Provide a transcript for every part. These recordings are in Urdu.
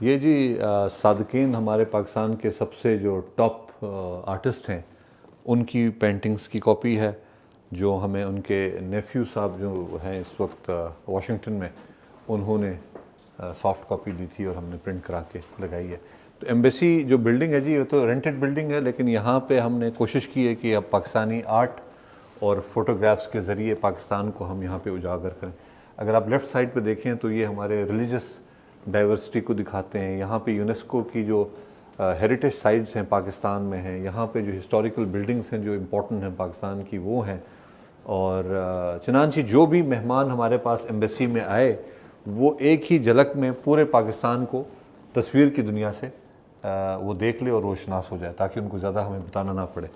یہ جی صادقین ہمارے پاکستان کے سب سے جو ٹاپ آرٹسٹ ہیں ان کی پینٹنگز کی کاپی ہے، جو ہمیں ان کے نیفیو صاحب جو ہیں اس وقت واشنگٹن میں، انہوں نے سافٹ کاپی دی تھی اور ہم نے پرنٹ کرا کے لگائی ہے۔ تو ایمبیسی جو بلڈنگ ہے جی، یہ تو رینٹڈ بلڈنگ ہے، لیکن یہاں پہ ہم نے کوشش کی ہے کہ اب پاکستانی آرٹ اور فوٹوگرافس کے ذریعے پاکستان کو ہم یہاں پہ اجاگر کریں۔ اگر آپ لیفٹ سائڈ پہ دیکھیں تو یہ ہمارے ریلیجس ڈائیورسٹی کو دکھاتے ہیں۔ یہاں پہ یونیسکو کی جو ہیریٹیج سائٹس ہیں پاکستان میں ہیں، یہاں پہ جو ہسٹوریکل بلڈنگس ہیں جو امپورٹنٹ ہیں پاکستان کی وہ ہیں، اور چنانچہ جو بھی مہمان ہمارے پاس ایمبیسی میں آئے وہ ایک ہی جھلک میں پورے پاکستان کو تصویر کی دنیا سے وہ دیکھ لے اور روشناس ہو جائے، تاکہ ان کو زیادہ ہمیں بتانا نہ پڑے۔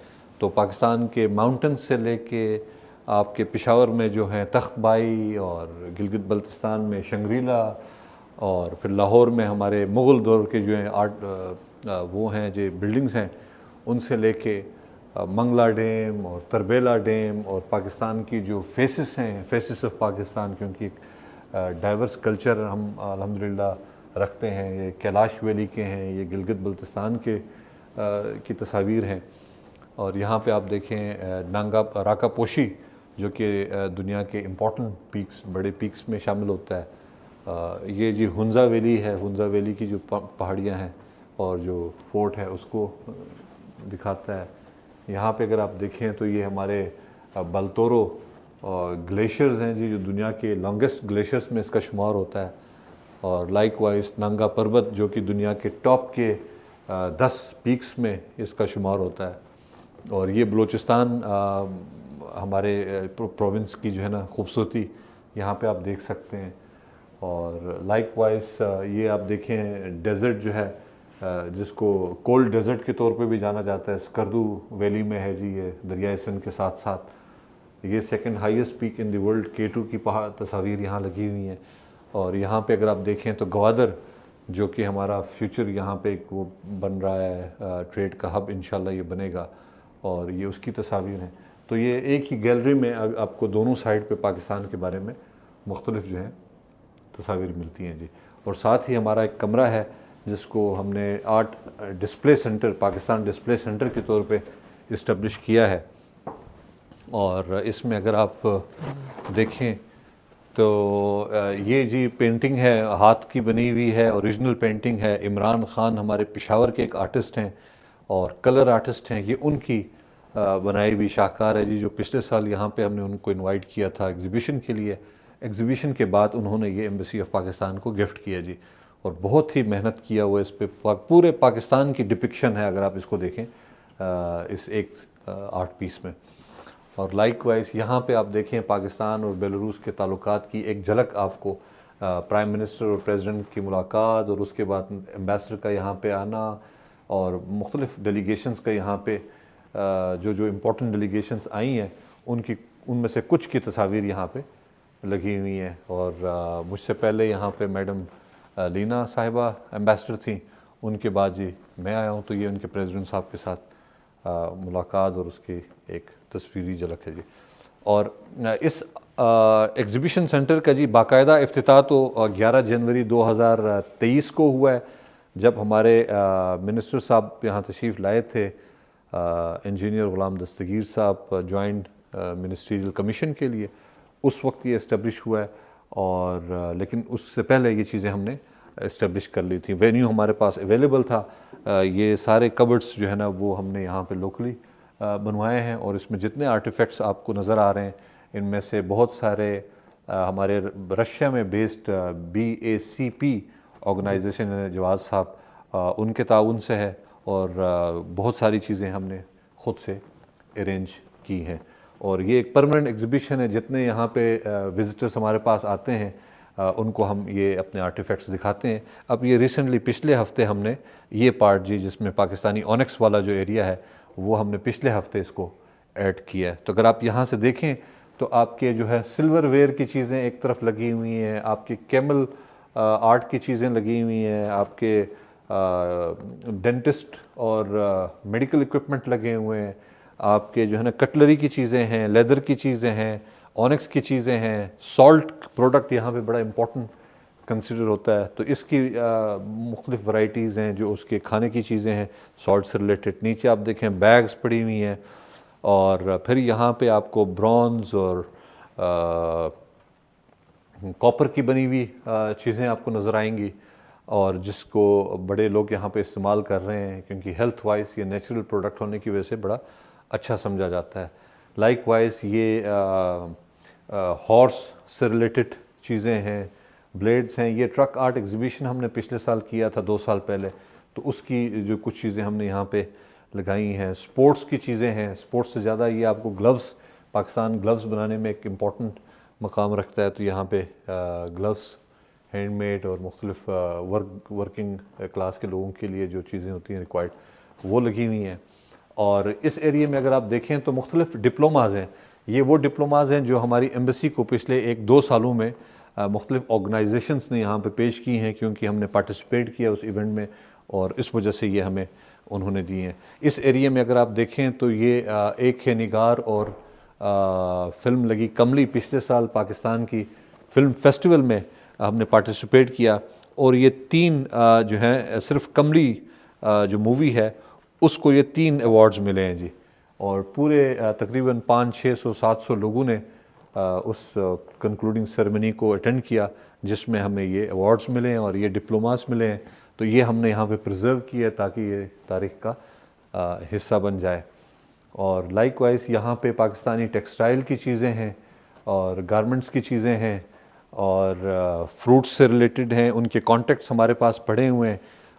تو پاکستان کے ماؤنٹن سے لے کے آپ کے پشاور میں جو ہیں تخت بائی، اور گلگت بلتستان میں شنگریلا، اور پھر لاہور میں ہمارے مغل دور کے جو ہیں آرٹ وہ ہیں جو بلڈنگز ہیں، ان سے لے کے منگلا ڈیم اور تربیلا ڈیم، اور پاکستان کی جو فیسز ہیں، فیسز آف پاکستان، کیونکہ ایک ڈائیورس کلچر ہم الحمدللہ رکھتے ہیں۔ یہ کیلاش ویلی کے ہیں، یہ گلگت بلتستان کے کی تصاویر ہیں، اور یہاں پہ آپ دیکھیں نانگا راکا پوشی، جو کہ دنیا کے امپورٹنٹ پیکس، بڑے پیکس میں شامل ہوتا ہے۔ یہ جی ہنزا ویلی ہے، ہنزا ویلی کی جو پہاڑیاں ہیں اور جو فورٹ ہے اس کو دکھاتا ہے۔ یہاں پہ اگر آپ دیکھیں تو یہ ہمارے بلتورو گلیشیئرز ہیں جی، جو دنیا کے لانگسٹ گلیشیئرز میں اس کا شمار ہوتا ہے، اور لائک وائز نانگا پربت جو کہ دنیا کے ٹاپ کے 10 پیکس میں اس کا شمار ہوتا ہے۔ اور یہ بلوچستان ہمارے پروونس کی جو ہے نا خوبصورتی یہاں پہ آپ دیکھ سکتے ہیں۔ اور لائک وائز یہ آپ دیکھیں ڈیزرٹ جو ہے، جس کو کولڈ ڈیزرٹ کے طور پہ بھی جانا جاتا ہے، اسکردو ویلی میں ہے جی، یہ دریائے سندھ کے ساتھ ساتھ۔ یہ second highest peak in the world K2 کی تصاویر یہاں لگی ہوئی ہیں۔ اور یہاں پہ اگر آپ دیکھیں تو گوادر، جو کہ ہمارا فیوچر یہاں پہ ایک وہ بن رہا ہے، ٹریڈ کا ہب انشاءاللہ یہ بنے گا، اور یہ اس کی تصاویر ہیں۔ تو یہ ایک ہی گیلری میں آپ کو دونوں سائڈ پہ پاکستان کے بارے میں مختلف جو ہیں تصاویر ملتی ہیں جی۔ اور ساتھ ہی ہمارا ایک کمرہ ہے جس کو ہم نے art display centre, Pakistan display centre کے طور پہ اسٹیبلش کیا ہے۔ اور اس میں اگر آپ دیکھیں تو یہ جی پینٹنگ ہے، ہاتھ کی بنی ہوئی ہے، اوریجنل پینٹنگ ہے۔ عمران خان ہمارے پشاور کے ایک آرٹسٹ ہیں اور کلر آرٹسٹ ہیں، یہ ان کی بنائی ہوئی شاہکار ہے جی، جو پچھلے سال یہاں پہ ہم نے ان کو انوائٹ کیا تھا ایگزیبیشن کے لیے۔ ایگزیبیشن کے بعد انہوں نے یہ ایمبیسی آف پاکستان کو گفٹ کیا جی، اور بہت ہی محنت کیا ہوا اس پہ، پورے پاکستان کی ڈپکشن ہے اگر آپ اس کو دیکھیں اس ایک آرٹ پیس میں۔ اور لائک وائز یہاں پہ آپ دیکھیں پاکستان اور بیلاروس کے تعلقات کی ایک جھلک آپ کو، پرائم منسٹر اور پریزیڈنٹ کی ملاقات، اور اس کے بعد ایمبیسڈر کا یہاں پہ آنا، اور مختلف ڈیلیگیشنز کا یہاں پہ جو امپورٹنٹ ڈیلیگیشنز آئی ہیں ان میں سے کچھ کی تصاویر یہاں پہ لگی ہوئی ہیں۔ اور مجھ سے پہلے یہاں پہ میڈم لینا صاحبہ ایمبیسڈر تھیں، ان کے بعد جی میں آیا ہوں، تو یہ ان کے پریزیڈنٹ صاحب کے ساتھ ملاقات اور اس کی ایک تصویری جھلک ہے جی۔ اور اس ایگزیبیشن سینٹر کا جی باقاعدہ افتتاح تو 11 جنوری 2023 کو ہوا ہے، جب ہمارے منسٹر صاحب یہاں تشریف لائے تھے، انجینئر غلام دستگیر صاحب، جوائنٹ منسٹریل کمیشن کے لیے۔ اس وقت یہ اسٹیبلش ہوا ہے، اور لیکن اس سے پہلے یہ چیزیں ہم نے اسٹیبلش کر لی تھیں۔ وینیو ہمارے پاس اویلیبل تھا، یہ سارے کبرڈس جو ہے نا وہ ہم نے یہاں پہ لوکلی بنوائے ہیں، اور اس میں جتنے آرٹیفیکٹس آپ کو نظر آ رہے ہیں ان میں سے بہت سارے ہمارے رشیا میں بیسڈ BACP آرگنائزیشن ہے، جواز صاحب، ان کے تعاون سے ہے، اور بہت ساری چیزیں ہم نے خود سے ارینج کی ہیں۔ اور یہ ایک پرماننٹ ایگزیبیشن ہے، جتنے یہاں پہ وزٹرز ہمارے پاس آتے ہیں ان کو ہم یہ اپنے آرٹیفیکٹس دکھاتے ہیں۔ اب یہ ریسنٹلی پچھلے ہفتے ہم نے یہ پارٹ جی، جس میں پاکستانی اونکس والا جو ایریا ہے، وہ ہم نے پچھلے ہفتے اس کو ایڈ کیا ہے۔ تو اگر آپ یہاں سے دیکھیں تو آپ کے جو ہے سلور ویئر کی چیزیں ایک طرف لگی ہوئی ہیں، آپ کے کیمل آرٹ کی چیزیں لگی ہوئی ہیں، آپ کے ڈینٹسٹ اور میڈیکل اکوپمنٹ لگے ہوئے ہیں، آپ کے جو ہے نا کٹلری کی چیزیں ہیں، لیدر کی چیزیں ہیں، اونکس کی چیزیں ہیں، سالٹ پروڈکٹ یہاں پہ بڑا امپورٹنٹ کنسیڈر ہوتا ہے. تو اس کی مختلف ورائٹیز ہیں جو اس کے کھانے کی چیزیں ہیں سالٹ سے ریلیٹڈ. نیچے آپ دیکھیں بیگز پڑی ہوئی ہیں, اور پھر یہاں پہ آپ کو برونز اور کاپر کی بنی ہوئی چیزیں آپ کو نظر آئیں گی, اور جس کو بڑے لوگ یہاں پہ استعمال کر رہے ہیں کیونکہ ہیلتھ وائز یہ نیچرل پروڈکٹ ہونے کی وجہ سے بڑا اچھا سمجھا جاتا ہے. لائک وائز یہ ہارس سے ریلیٹڈ چیزیں ہیں, بلیڈز ہیں. یہ ٹرک آرٹ ایگزیبیشن ہم نے پچھلے سال کیا تھا 2 سال پہلے, تو اس کی جو کچھ چیزیں ہم نے یہاں پہ لگائی ہیں. سپورٹس کی چیزیں ہیں, سپورٹس سے زیادہ یہ آپ کو گلوز, پاکستان گلوز بنانے میں ایک امپورٹنٹ مقام رکھتا ہے, تو یہاں پہ گلوز ہینڈ میڈ اور مختلف ورکنگ کلاس کے لوگوں کے لیے جو چیزیں ہوتی ہیں ریکوائرڈ وہ لگی ہوئی ہیں. اور اس ایریے میں اگر آپ دیکھیں تو مختلف ڈپلوماز ہیں. یہ وہ ڈپلوماز ہیں جو ہماری ایمبیسی کو پچھلے 1-2 سالوں میں مختلف آرگنائزیشنز نے یہاں پہ پیش کی ہیں, کیونکہ ہم نے پارٹیسپیٹ کیا اس ایونٹ میں, اور اس وجہ سے یہ ہمیں انہوں نے دی ہیں. اس ایریے میں اگر آپ دیکھیں تو یہ ایک ہے نگار اور فلم لگی کملی, پچھلے سال پاکستان کی فلم فیسٹیول میں ہم نے پارٹیسپیٹ کیا, اور یہ 3 جو ہیں صرف کملی جو مووی ہے اس کو یہ 3 ایوارڈز ملے ہیں جی. اور پورے تقریباً 500-600-700 لوگوں نے اس کنکلوڈنگ سیرمنی کو اٹینڈ کیا, جس میں ہمیں یہ ایوارڈز ملے ہیں اور یہ ڈپلوماز ملے ہیں. تو یہ ہم نے یہاں پہ پرزرو کیا تاکہ یہ تاریخ کا حصہ بن جائے. اور لائک وائز یہاں پہ پاکستانی ٹیکسٹائل کی چیزیں ہیں اور گارمنٹس کی چیزیں ہیں اور فروٹس سے ریلیٹڈ ہیں, ان کے کانٹیکٹس ہمارے پاس پڑے ہوئے ہیں,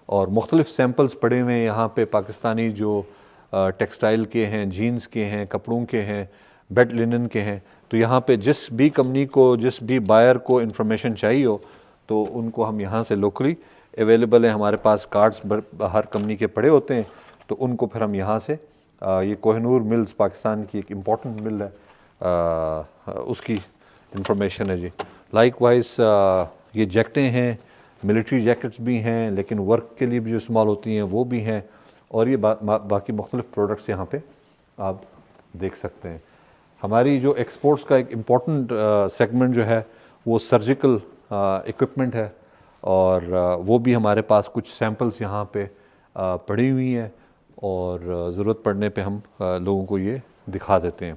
اور مختلف سیمپلز پڑے ہوئے ہیں یہاں پہ پاکستانی جو ٹیکسٹائل کے ہیں, جینز کے ہیں, کپڑوں کے ہیں, بیڈ لینن کے ہیں. تو یہاں پہ جس بھی کمپنی کو, جس بھی بائر کو انفارمیشن چاہیے ہو تو ان کو ہم یہاں سے لوکلی اویلیبل ہیں. ہمارے پاس کارڈز ہر کمپنی کے پڑے ہوتے ہیں, تو ان کو پھر ہم یہاں سے یہ کوہ نور ملز پاکستان کی ایک امپورٹنٹ مل ہے, اس کی انفارمیشن ہے جی. لائک وائز یہ جیکٹیں ہیں, ملٹری جیکٹس بھی ہیں, لیکن ورک کے لیے بھی جو استعمال ہوتی ہیں وہ بھی ہیں, اور یہ باقی مختلف پروڈکٹس یہاں پہ آپ دیکھ سکتے ہیں. ہماری جو ایکسپورٹس کا ایک امپورٹنٹ سیگمنٹ جو ہے وہ سرجیکل ایکوپمنٹ ہے, اور وہ بھی ہمارے پاس کچھ سیمپلز یہاں پہ پڑی ہوئی ہیں, اور ضرورت پڑنے پہ ہم لوگوں کو یہ دکھا دیتے ہیں.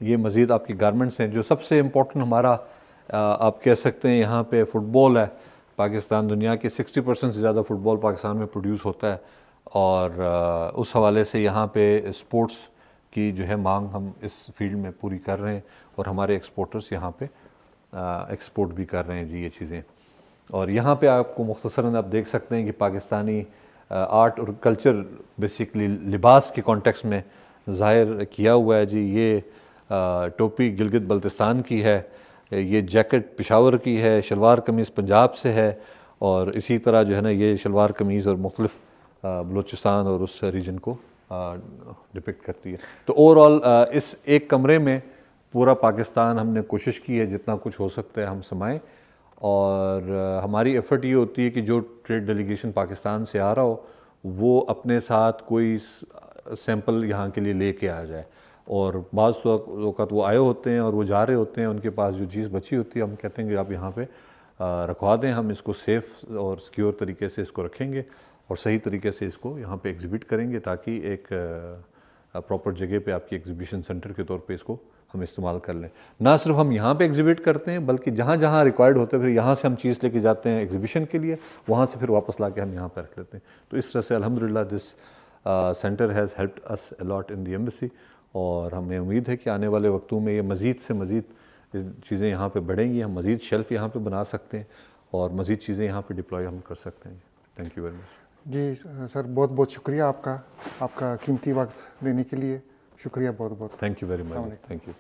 یہ مزید آپ کی گارمنٹس ہیں. جو سب سے امپورٹنٹ ہمارا آپ کہہ سکتے ہیں یہاں پہ فٹ بال ہے. پاکستان دنیا کے 60% سے زیادہ فٹ بال پاکستان میں پروڈیوس ہوتا ہے, اور اس حوالے سے یہاں پہ اسپورٹس کی جو ہے مانگ ہم اس فیلڈ میں پوری کر رہے ہیں, اور ہمارے ایکسپورٹرز یہاں پہ ایکسپورٹ بھی کر رہے ہیں جی یہ چیزیں. اور یہاں پہ آپ کو مختصراً آپ دیکھ سکتے ہیں کہ پاکستانی آرٹ اور کلچر بیسیکلی لباس کے کانٹیکس میں ظاہر کیا ہوا ہے جی. یہ ٹوپی گلگت بلتستان کی ہے, یہ جیکٹ پشاور کی ہے, شلوار قمیض پنجاب سے ہے, اور اسی طرح جو ہے نا یہ شلوار قمیض اور مختلف بلوچستان اور اس ریجن کو ڈپکٹ کرتی ہے. تو اوور آل اس ایک کمرے میں پورا پاکستان ہم نے کوشش کی ہے جتنا کچھ ہو سکتا ہے ہم سمائیں, اور ہماری ایفرٹ یہ ہوتی ہے کہ جو ٹریڈ ڈیلیگیشن پاکستان سے آ رہا ہو وہ اپنے ساتھ کوئی سیمپل یہاں کے لیے لے کے آ جائے. اور بعض اوقات وہ آئے ہوتے ہیں اور وہ جا رہے ہوتے ہیں, ان کے پاس جو چیز بچی ہوتی ہے ہم کہتے ہیں کہ آپ یہاں پہ رکھوا دیں, ہم اس کو سیف اور سیکیور طریقے سے اس کو رکھیں گے اور صحیح طریقے سے اس کو یہاں پہ ایگزیبٹ کریں گے, تاکہ ایک پراپر جگہ پہ آپ کی ایگزیبیشن سینٹر کے طور پہ اس کو ہم استعمال کر لیں. نہ صرف ہم یہاں پہ ایگزیبٹ کرتے ہیں بلکہ جہاں جہاں ریکوائرڈ ہوتے ہیں پھر یہاں سے ہم چیز لے کے جاتے ہیں ایگزیبیشن کے لیے, وہاں سے پھر واپس لا کے ہم یہاں پہ رکھ لیتے ہیں. تو اس طرح سے الحمدللہ this centre has helped us a lot in the embassy, اور ہمیں امید ہے کہ آنے والے وقتوں میں یہ مزید سے مزید چیزیں یہاں پہ بڑھیں گی, ہم مزید شیلف یہاں پہ بنا سکتے ہیں اور مزید چیزیں یہاں پہ ڈپلوائے ہم کر سکتے ہیں. Thank you very much. جی سر, بہت بہت شکریہ آپ کا قیمتی وقت دینے کے لیے. شکریہ بہت بہت. Thank you very much. Thank you.